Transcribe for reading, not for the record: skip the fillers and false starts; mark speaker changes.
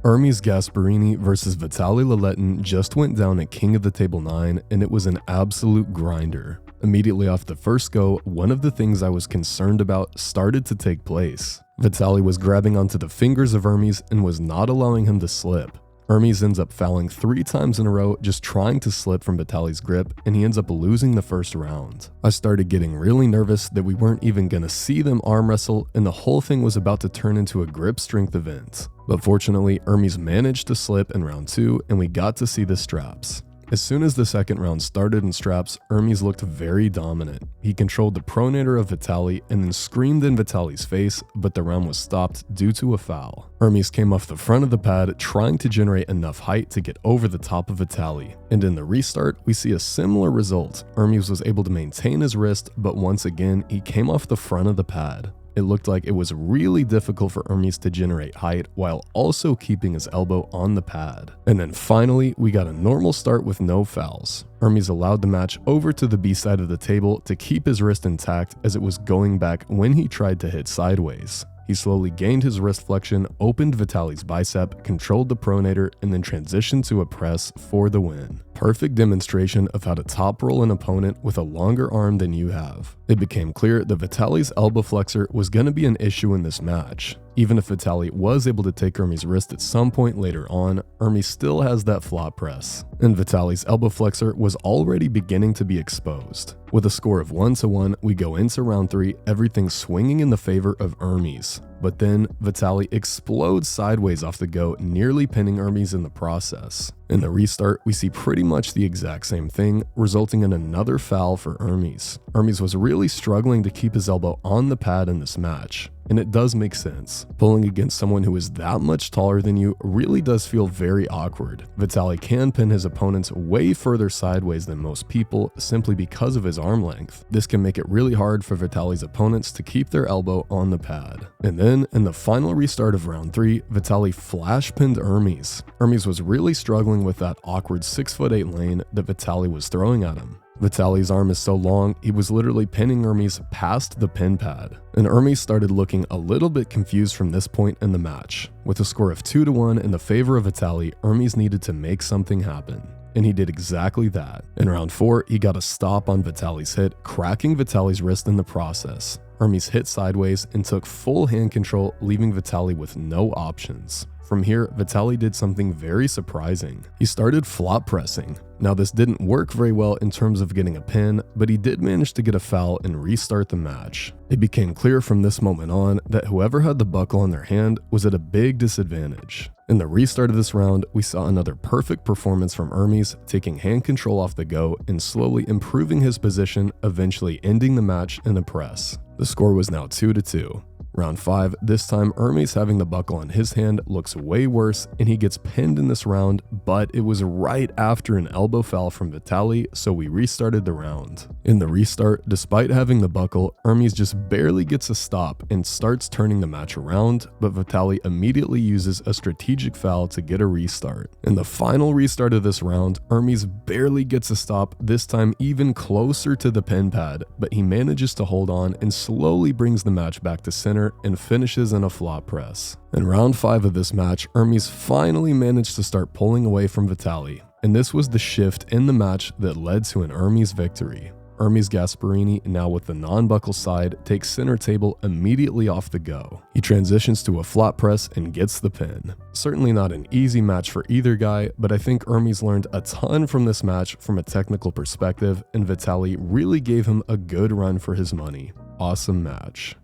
Speaker 1: ERMES GASPARINI versus VITALY LALETIN just went down at King of the Table 9, and it was an absolute grinder. Immediately off the first go, one of the things I was concerned about started to take place. VITALY was grabbing onto the fingers of ERMES and was not allowing him to slip. ERMES ends up fouling 3 times in a row just trying to slip from VITALY's grip, and he ends up losing the first round. I started getting really nervous that we weren't even gonna see them arm wrestle and the whole thing was about to turn into a grip strength event. But fortunately, ERMES managed to slip in round 2 and we got to see the straps. As soon as the second round started in straps, ERMES looked very dominant. He controlled the pronator of VITALY and then screamed in VITALY's face, but the round was stopped due to a foul. ERMES came off the front of the pad trying to generate enough height to get over the top of VITALY. And in the restart, we see a similar result. ERMES was able to maintain his wrist, but once again, he came off the front of the pad. It looked like it was really difficult for ERMES to generate height while also keeping his elbow on the pad. And then finally, we got a normal start with no fouls. ERMES allowed the match over to the B side of the table to keep his wrist intact as it was going back when he tried to hit sideways. He slowly gained his wrist flexion, opened VITALY's bicep, controlled the pronator, and then transitioned to a press for the win. Perfect demonstration of how to top roll an opponent with a longer arm than you have. It became clear that VITALY's elbow flexor was going to be an issue in this match. Even if VITALY was able to take ERMES' wrist at some point later on, ERMES still has that flop press. And VITALY's elbow flexor was already beginning to be exposed. With a score of 1-1, we go into round 3, everything swinging in the favor of ERMES. But then, VITALY explodes sideways off the go, nearly pinning ERMES in the process. In the restart, we see pretty much the exact same thing, resulting in another foul for ERMES. ERMES was really struggling to keep his elbow on the pad in this match. And it does make sense. Pulling against someone who is that much taller than you really does feel very awkward. VITALY can pin his opponents way further sideways than most people simply because of his arm length. This can make it really hard for VITALY's opponents to keep their elbow on the pad. And then, in the final restart of round 3, VITALY flash pinned ERMES. ERMES was really struggling with that awkward 6'8" lane that VITALY was throwing at him. VITALY's arm is so long, he was literally pinning ERMES past the pin pad. And ERMES started looking a little bit confused from this point in the match. With a score of 2-1 in the favor of VITALY, ERMES needed to make something happen. And he did exactly that. In round 4, he got a stop on VITALY's hit, cracking VITALY's wrist in the process. ERMES hit sideways and took full hand control, leaving VITALY with no options. From here, VITALY did something very surprising. He started flop pressing. Now this didn't work very well in terms of getting a pin, but he did manage to get a foul and restart the match. It became clear from this moment on that whoever had the buckle on their hand was at a big disadvantage. In the restart of this round, we saw another perfect performance from ERMES, taking hand control off the go and slowly improving his position, eventually ending the match in a press. The score was now 2-2. Round 5, this time ERMES having the buckle on his hand looks way worse and he gets pinned in this round, but it was right after an elbow foul from VITALY, so we restarted the round. In the restart, despite having the buckle, ERMES just barely gets a stop and starts turning the match around, but VITALY immediately uses a strategic foul to get a restart. In the final restart of this round, ERMES barely gets a stop, this time even closer to the pin pad, but he manages to hold on and slowly brings the match back to center and finishes in a flop press. In round 5 of this match, ERMES finally managed to start pulling away from VITALY, and this was the shift in the match that led to an ERMES victory. ERMES GASPARINI, now with the non-buckle side, takes center table immediately off the go. He transitions to a flop press and gets the pin. Certainly not an easy match for either guy, but I think ERMES learned a ton from this match from a technical perspective, and VITALY really gave him a good run for his money. Awesome match.